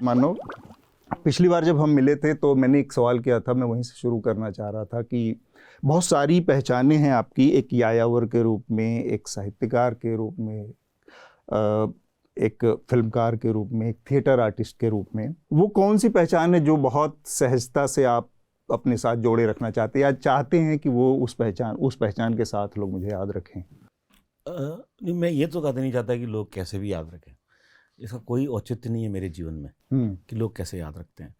मानो पिछली बार जब हम मिले थे तो मैंने एक सवाल किया था, मैं वहीं से शुरू करना चाह रहा था कि बहुत सारी पहचानें हैं आपकी, एक यायावर के रूप में, एक साहित्यकार के रूप में, एक फिल्मकार के रूप में, एक थिएटर आर्टिस्ट के रूप में। वो कौन सी पहचान है जो बहुत सहजता से आप अपने साथ जोड़े रखना चाहते हैं या चाहते हैं कि वो उस पहचान के साथ लोग मुझे याद रखें? नहीं, मैं ये तो कहते नहीं चाहता कि लोग कैसे भी याद रखें। इसका कोई औचित्य नहीं है मेरे जीवन में कि लोग कैसे याद रखते हैं।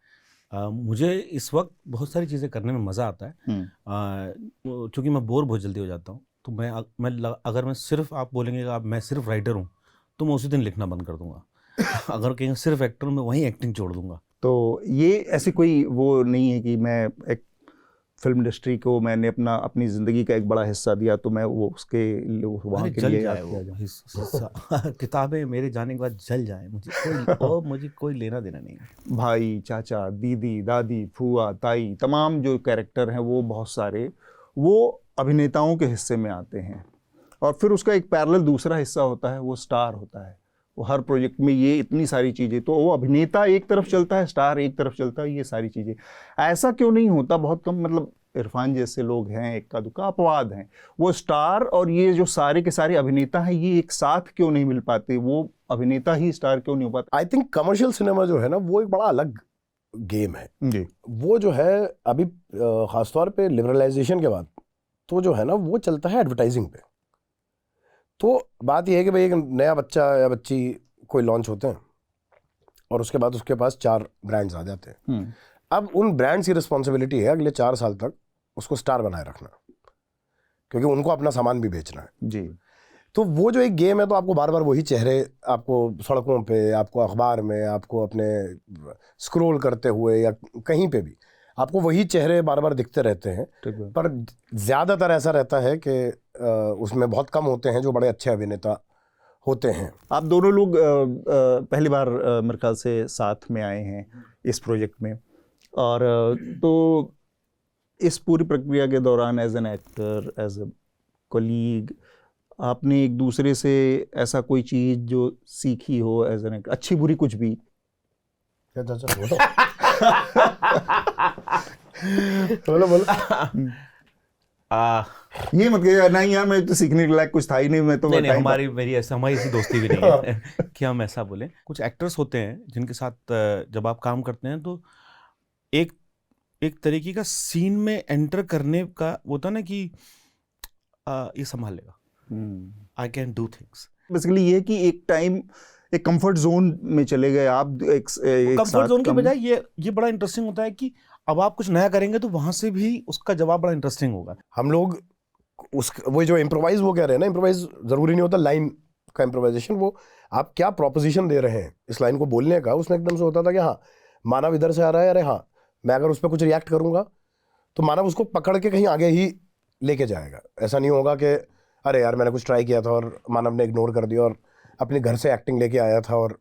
मुझे इस वक्त बहुत सारी चीज़ें करने में मज़ा आता है। चूँकि मैं बोर बहुत जल्दी हो जाता हूँ, तो अगर मैं सिर्फ, आप बोलेंगे कि मैं सिर्फ राइटर हूँ, तो मैं उसी दिन लिखना बंद कर दूंगा। अगर कहीं सिर्फ एक्टर हूँ, मैं वहीं एक्टिंग छोड़ दूंगा। तो ये ऐसी कोई वो नहीं है कि मैं एक फिल्म इंडस्ट्री को मैंने अपनी ज़िंदगी का एक बड़ा हिस्सा दिया तो मैं वो उसके वहाँ के लिए याद किया जाए। किताबें मेरे जाने के बाद जल जाए, मुझे कोई लेना देना नहीं है। भाई, चाचा, दीदी, दादी, फूआ, ताई, तमाम जो कैरेक्टर हैं वो बहुत सारे वो अभिनेताओं के हिस्से में आते हैं, और फिर उसका एक पैरेलल दूसरा हिस्सा होता है, वो स्टार होता है। वो हर प्रोजेक्ट में ये इतनी सारी चीज़ें, तो वो अभिनेता एक तरफ चलता है, स्टार एक तरफ चलता है, ये सारी चीज़ें। ऐसा क्यों नहीं होता? बहुत कम, मतलब इरफान जैसे लोग हैं, इक्का दुक्का अपवाद हैं, वो स्टार और ये जो सारे के सारे अभिनेता हैं ये एक साथ क्यों नहीं मिल पाते? वो अभिनेता ही स्टार क्यों नहीं हो पाते? आई थिंक कमर्शियल सिनेमा जो है ना, वो एक बड़ा अलग गेम है जी। वो जो है अभी खासतौर पे लिबरलाइजेशन के बाद तो जो है ना वो चलता है एडवर्टाइजिंग पे। तो बात यह है कि भाई एक नया बच्चा या बच्ची कोई लॉन्च होते हैं और उसके बाद उसके पास 4 ब्रांड्स आ जाते हैं। अब उन ब्रांड्स की रिस्पॉन्सिबिलिटी है अगले 4 साल तक उसको स्टार बनाए रखना, क्योंकि उनको अपना सामान भी बेचना है। जी। तो वो जो एक गेम है, तो आपको बार बार वही चेहरे आपको सड़कों पे, आपको अखबार में, आपको अपने स्क्रॉल करते हुए या कहीं पे भी आपको वही चेहरे बार बार दिखते रहते हैं। पर ज़्यादातर ऐसा रहता है कि उसमें बहुत कम होते हैं जो बड़े अच्छे अभिनेता होते हैं। आप दोनों लोग पहली बार मेरे ख्याल से साथ में आए हैं इस प्रोजेक्ट में, और तो इस पूरी प्रक्रिया के दौरान as an actor, as a colleague, आपने एक दूसरे से ऐसा कोई चीज़ जो सीखी हो एज एन एक्टर, अच्छी बुरी कुछ भी? बोलो बोलो। ये मत कहिए नहीं यार मैं तो सीखने के लायक कुछ था ही नहीं, मैं तो नहीं, हमारी ऐसी दोस्ती भी नहीं है कि हम ऐसा बोलें। कुछ एक्टर्स होते हैं जिनके साथ जब आप काम करते हैं तो एक तरीके का सीन में एंटर करने का होता है ना कि ये संभाल लेगा, I can do things. Basically ये कि एक टाइम एक कंफर्ट जोन में चले गए आप, एक कंफर्ट जोन के बजाय ये बड़ा इंटरेस्टिंग होता है कि अब आप कुछ नया करेंगे तो वहां से भी उसका जवाब बड़ा इंटरेस्टिंग होगा। हम लोग वो जो इम्प्रोवाइज वो कह रहे हैं ना, इम्प्रोवाइज जरूरी नहीं होता लाइन का इम्प्रोवाइजेशन, वो आप क्या प्रोपोजिशन दे रहे हैं इस लाइन को बोलने का, उसमें एकदम से होता था कि हाँ मानव इधर से आ रहा है, अरे हाँ मैं अगर उस पर कुछ रिएक्ट करूंगा तो मानव उसको पकड़ के कहीं आगे ही लेके जाएगा। ऐसा नहीं होगा कि अरे यार मैंने कुछ ट्राई किया था और मानव ने इग्नोर कर दिया और अपने घर से एक्टिंग लेके आया था और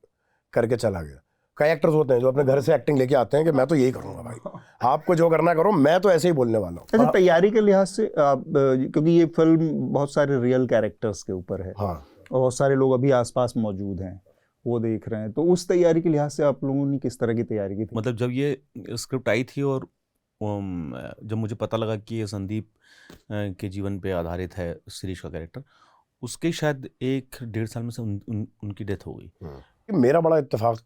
करके चला गया। कई एक्टर्स होते हैं जो अपने घर से एक्टिंग लेके आते हैं कि मैं तो यही करूंगा भाई, आपको जो करना करो, मैं तो ऐसे ही बोलने वाला हूँ। अच्छा, तैयारी के लिहाज से क्योंकि ये फिल्म बहुत सारे रियल कैरेक्टर्स के ऊपर है, हाँ, और बहुत सारे लोग अभी आसपास मौजूद हैं, वो देख रहे हैं, तो उस तैयारी के लिहाज से आप लोगों ने किस तरह की तैयारी की थी? मतलब जब ये स्क्रिप्ट आई थी और जब मुझे पता लगा कि ये संदीप के जीवन पे आधारित है शिरीष का कैरेक्टर, उसके शायद 1-1.5 साल में से उनकी डेथ हो गई। मेरा बड़ा इत्तेफाक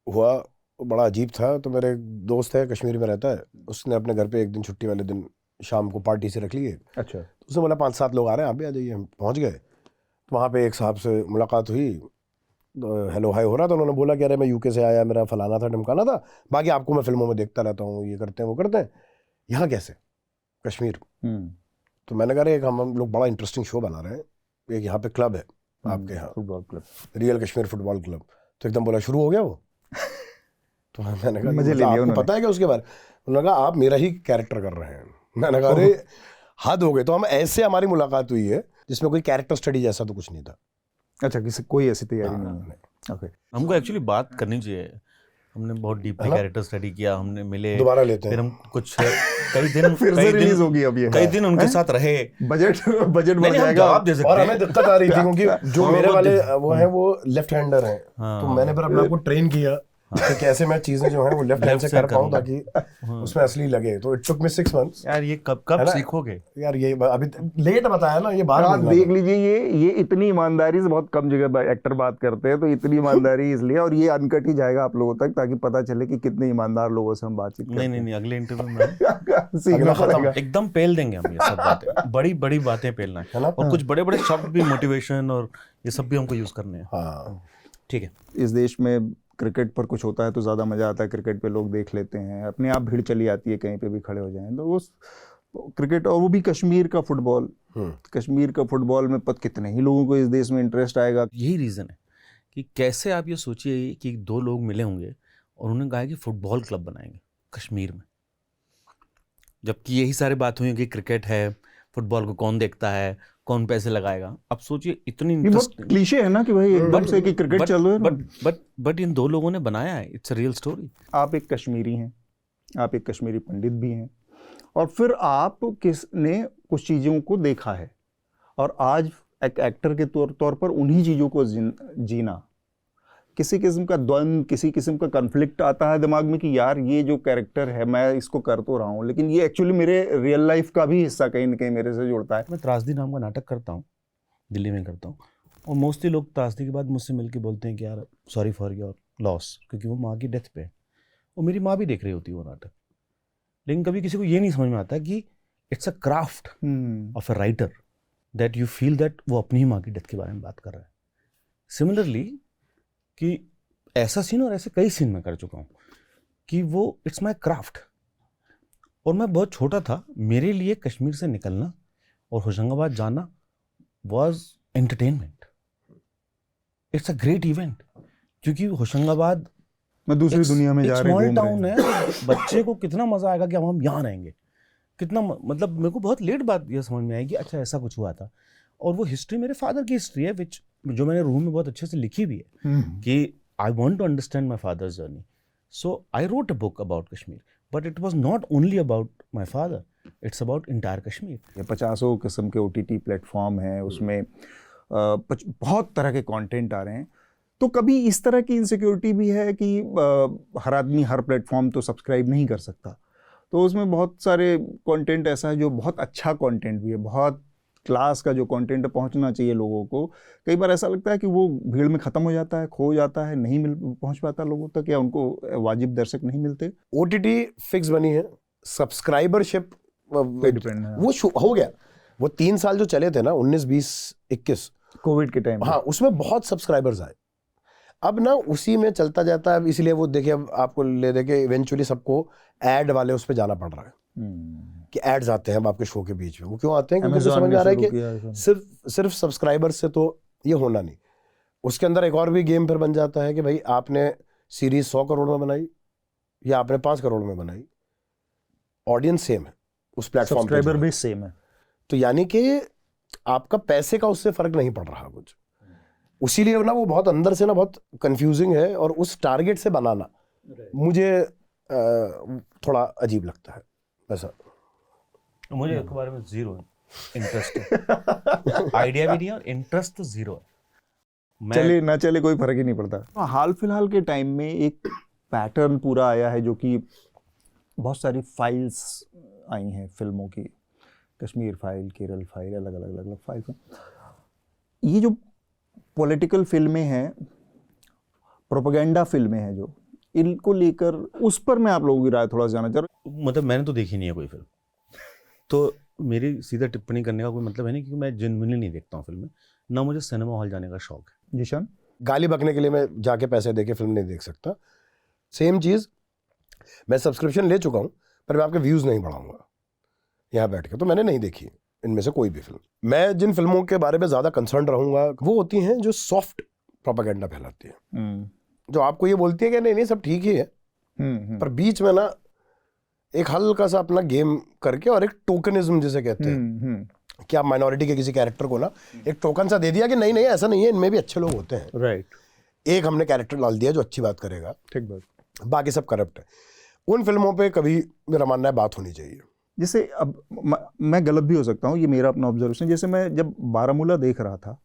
हुआ, बड़ा अजीब था। तो मेरे दोस्त है, कश्मीर में रहता है, उसने अपने घर पे एक दिन छुट्टी वाले दिन शाम को पार्टी से रख ली है। अच्छा। तो उसने बोला 5-7 लोग आ रहे हैं, आप भी आ जाइए। हम पहुँच गए तो वहाँ पे एक साहब से मुलाकात हुई, हेलो हाय हो रहा था। उन्होंने बोला कि अरे मैं यूके से आया, मेरा फलाना था ढमकाना था, बाकी आपको मैं फिल्मों में देखता रहता हूँ, ये करते हैं वो करते हैं, यहाँ कैसे कश्मीर? तो मैंने कहा एक हम लोग बड़ा इंटरेस्टिंग शो बना रहे हैं, एक यहाँ पे क्लब है आपके यहाँ, football club, real Kashmir football club. तो एकदम बोला शुरू हो गया वो। तो मैंने कहा मुझे आपको पता है क्या उसके बारे? उन्होंने कहा आप मेरा ही कैरेक्टर कर रहे हैं। मैंने कहा अरे हद हो गए। तो हम ऐसे हमारी मुलाकात हुई है जिसमें कोई कैरेक्टर स्टडी जैसा तो कुछ नहीं था। अच्छा, किसी कोई ऐसी तैयारी नहीं? ओके, हमको एक्चुअली बात करनी चाहिए, हमने बहुत डीपली कैरेक्टर स्टडी किया, हमने मिले, दोबारा लेते हैं, फिर हम कुछ कई दिन फिर से रिलीज होगी अब ये, कई दिन उनके साथ रहे, बजट बढ़ जाएगा, जवाब दे सकते और हैं। हमें दिक्कत आ रही थी क्योंकि जो मेरे वाले वो हैं वो लेफ्ट हैंडर हैं। तो मैंने फिर अपने आप को ट्रेन किया कि कैसे मैं चीजें जो हैं वो लेफ्ट हैंड से कर पाऊँ करूँगा। ताकि उसमें असली लगे। तो इट टुक मी 6 months। यार ये कब है ना? सीखोगे? यार ये अभी लेट बताया ना, ये बात आप बोलना देख था। लीजिए, ये इतनी ईमानदारी से बहुत कम जगह एक्टर बात करते हैं, तो इतनी ईमानदारी इसलिए, और ये अनकट ही जाएगा आप लोगों तक ताकि पता चले कि कितने ईमानदार लोगों से हम बातचीत करते नहीं, अगले इंटरव्यू में हैं। सीखना अगला खत्म। पड़ेगा। एकदम पेल देंगे हम ये सब बातें, बड़ी बड़ी बातें पेलना है, है ना? और कुछ बड़े बड़े शब्द भी, मोटिवेशन और ये सब भी हमको यूज करने हैं। हाँ, ठीक है। इस देश में क्रिकेट पर कुछ होता है तो ज़्यादा मज़ा आता है, क्रिकेट पे लोग देख लेते हैं, अपने आप भीड़ चली आती है, कहीं पे भी खड़े हो जाएं तो वो क्रिकेट, और वो भी कश्मीर का फुटबॉल। कश्मीर का फुटबॉल में कितने ही लोगों को इस देश में इंटरेस्ट आएगा। यही रीज़न है कि कैसे आप ये सोचिए कि दो लोग मिले होंगे और उन्होंने कहा कि फुटबॉल क्लब बनाएंगे कश्मीर में, जबकि यही सारी बात हुई कि क्रिकेट है, फुटबॉल को कौन देखता है, कौन पैसे लगाएगा। अब सोचिए इतनी ये बहुत क्लीशे है ना कि भाई एकदम से कि क्रिकेट चल रहा है ना। बट इन दो लोगों ने बनाया है, इट्स अ रियल स्टोरी। आप एक कश्मीरी हैं, आप एक कश्मीरी पंडित भी हैं, और फिर आप किसने कुछ चीज़ों को देखा है, और आज एक एक्टर के तौर पर उन्हीं चीज़ों को जीना, किसी किस्म का द्वंद्व, किसी किस्म का कन्फ्लिक्ट आता है दिमाग में कि यार ये जो कैरेक्टर है मैं इसको कर तो रहा हूँ, लेकिन ये एक्चुअली मेरे रियल लाइफ का भी हिस्सा कहीं ना कहीं मेरे से जुड़ता है। मैं त्रासदी नाम का नाटक करता हूँ, दिल्ली में करता हूँ, और मोस्टली लोग त्रासदी के बाद मुझसे मिलके बोलते हैं कि यार सॉरी फॉर योर लॉस, क्योंकि वो माँ की डेथ पे है, और मेरी माँ भी देख रही होती है वो नाटक। लेकिन कभी किसी को ये नहीं समझ में आता कि it's a craft of a writer that you feel that वो अपनी ही माँ की डेथ के बारे में बात कर रहा है। सिमिलरली कि ऐसा सीन और ऐसे कई सीन मैं कर चुका हूँ कि वो इट्स माई क्राफ्ट। और मैं बहुत छोटा था, मेरे लिए कश्मीर से निकलना और होशंगाबाद जाना was entertainment, it's a great event, क्योंकि होशंगाबाद मैं दूसरी दुनिया में जा रहे हैं, स्मॉल टाउन है, बच्चे को कितना मजा आएगा कि हम यहाँ रहेंगे, कितना मतलब मेरे को बहुत लेट बात ये समझ में आई कि अच्छा ऐसा कुछ हुआ था। और वो हिस्ट्री मेरे फादर की हिस्ट्री है, विच जो मैंने रूम में बहुत अच्छे से लिखी भी है कि I want to understand my father's journey, so I wrote a book about Kashmir, but it was not only about my father, it's about entire Kashmir. ये 50 किस्म के OTT प्लेटफॉर्म हैं, उसमें बहुत तरह के कंटेंट आ रहे हैं, तो कभी इस तरह की इनसिक्योरिटी भी है कि हर आदमी हर प्लेटफॉर्म तो सब्सक्राइब नहीं कर सकता, तो उसमें बहुत सारे कंटेंट ऐसा है जो बहुत अच्छा कंटेंट भी है, बहुत क्लास का जो कंटेंट पहुंचना चाहिए लोगों को, कई बार ऐसा लगता है कि वो भीड़ में ख़त्म हो जाता है, खो जाता है, नहीं पहुंच पाता लोगों तक, या उनको वाजिब दर्शक नहीं मिलते। OTT फिक्स बनी है, सब्सक्राइबरशिप पे डिपेंड है। वो हो गया। वो 3 साल जो चले थे ना, 19, 20, 21 कोविड के टाइम, हाँ, उसमें बहुत सब्सक्राइबर्स आए। अब ना उसी में चलता जाता है, इसलिए वो देखिए अब आपको ले दे के इवेंचुअली सबको एड वाले उस पर जाना पड़ रहा है कि एड्स आते हैं अब आपके शो के बीच में। वो क्यों आते हैं? क्योंकि तो समझ में आ रहा है कि सिर्फ सब्सक्राइबर से तो ये होना नहीं। उसके अंदर एक और भी गेम फिर बन जाता है कि भाई आपने सीरीज 100 करोड़ में बनाई या आपने 5 करोड़ में बनाई, ऑडियंस सेम है उस प्लेटफॉर्म पे, सब्सक्राइबर बेस सेम है, तो यानी कि आपका पैसे का उससे फर्क नहीं पड़ रहा कुछ। उसीलिए ना वो बहुत अंदर से ना बहुत कंफ्यूजिंग है, और उस टारगेट से बनाना मुझे थोड़ा अजीब लगता है वैसा। मुझे इसके बारे में जीरो इंटरेस्ट है, आइडिया भी नहीं है और इंटरेस्ट तो जीरो है। चले ना चले कोई फर्क ही नहीं पड़ता। हाल फिलहाल के टाइम में एक पैटर्न पूरा आया है, जो कि बहुत सारी फाइल्स आई हैं फिल्मों की, कश्मीर फाइल, केरल फाइल, अलग अलग फाइल्स हैं। ये जो पॉलिटिकल फिल्में हैं, प्रोपेगेंडा फिल्में हैं, जो इनको लेकर उस पर मैं आप लोगों की राय थोड़ा जाना चाह रहा हूँ। मतलब मैंने तो देखी नहीं है कोई फिल्म, तो मेरी सीधा टिप्पणी करने का कोई मतलब है नहीं, क्योंकि मैं जेन्युइनली नहीं देखता हूँ फिल्में, ना मुझे सिनेमा हॉल जाने का शौक है। जिशान, गाली बकने के लिए मैं जाके पैसे देके फिल्म नहीं देख सकता। सेम चीज़, मैं सब्सक्रिप्शन ले चुका हूँ, पर मैं आपके व्यूज़ नहीं बढ़ाऊंगा यहाँ बैठ के, तो मैंने नहीं देखी इनमें से कोई भी फिल्म। मैं जिन फिल्मों के बारे में ज़्यादा कंसर्न रहूँगा वो होती हैं जो सॉफ्ट प्रोपेगेंडा फैलाती है, जो आपको ये बोलती है कि नहीं नहीं सब ठीक ही है, पर बीच में ना एक हल्का सा अपना गेम करके, और एक टोकनिज्म जिसे कहते हैं कि आप माइनॉरिटी के किसी कैरेक्टर को ना एक टोकन सा दे दिया कि नहीं नहीं ऐसा नहीं है, इनमें भी अच्छे लोग होते हैं, राइट, एक हमने कैरेक्टर डाल दिया जो अच्छी बात करेगा, ठीक बात, बाकी सब करप्ट है। उन फिल्मों पे कभी मेरा मानना है बात होनी चाहिए। जैसे अब मैं गलत भी हो सकता हूँ, ये मेरा अपना ऑब्जर्वेशन, जैसे मैं जब बारामूला देख रहा था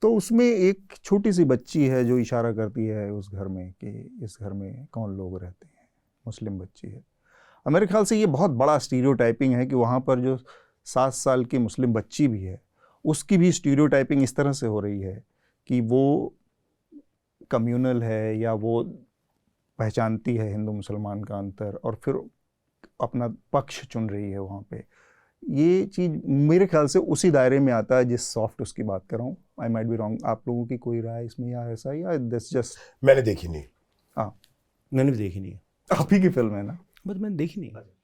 तो उसमें एक छोटी सी बच्ची है जो इशारा करती है उस घर में कि इस घर में कौन लोग रहते हैं, मुस्लिम बच्ची है। और मेरे ख्याल से ये बहुत बड़ा स्टीरियोटाइपिंग है कि वहाँ पर जो 7 साल की मुस्लिम बच्ची भी है उसकी भी स्टीरियोटाइपिंग इस तरह से हो रही है कि वो कम्युनल है या वो पहचानती है हिंदू मुसलमान का अंतर और फिर अपना पक्ष चुन रही है वहाँ पे। ये चीज़ मेरे ख्याल से उसी दायरे में आता है जिस सॉफ्ट उसकी बात कर रहा हूँ। आई माइट बी रॉन्ग, आप लोगों की कोई राय इसमें या ऐसा, या दिस जस्ट? मैंने देखी नहीं। हाँ, मैंने भी देखी नहीं है, आप ही की फिल्म है ना? बट मैंने देखी नहीं है।